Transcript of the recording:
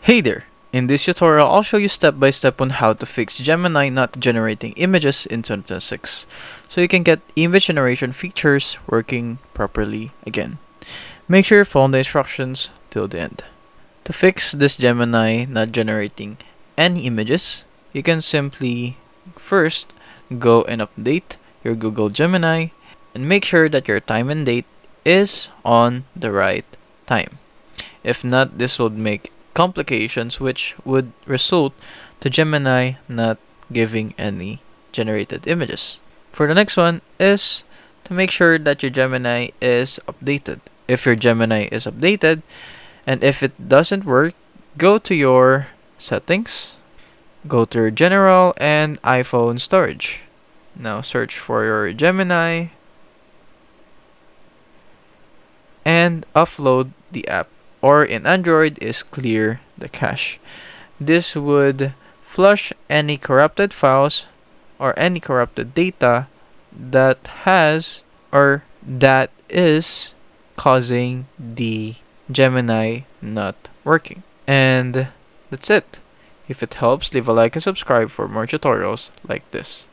Hey there! In this tutorial, I'll show you step by step on how to fix Gemini not generating images in 2026, so you can get image generation features working properly again. Make sure you follow the instructions till the end. To fix this Gemini not generating any images, you can simply first go and update your Google Gemini and make sure that your time and date is on the right time. If not, this would make complications which would result to Gemini not giving any generated images. For the next one is to make sure that your Gemini is updated. If your Gemini is updated and if it doesn't work, go to your settings, go to your general and iPhone storage. Now search for your Gemini and upload the app, or in Android is clear the cache. This would flush any corrupted files or any corrupted data that has or that is causing the Gemini not working. And that's it. If it helps, leave a like and subscribe for more tutorials like this.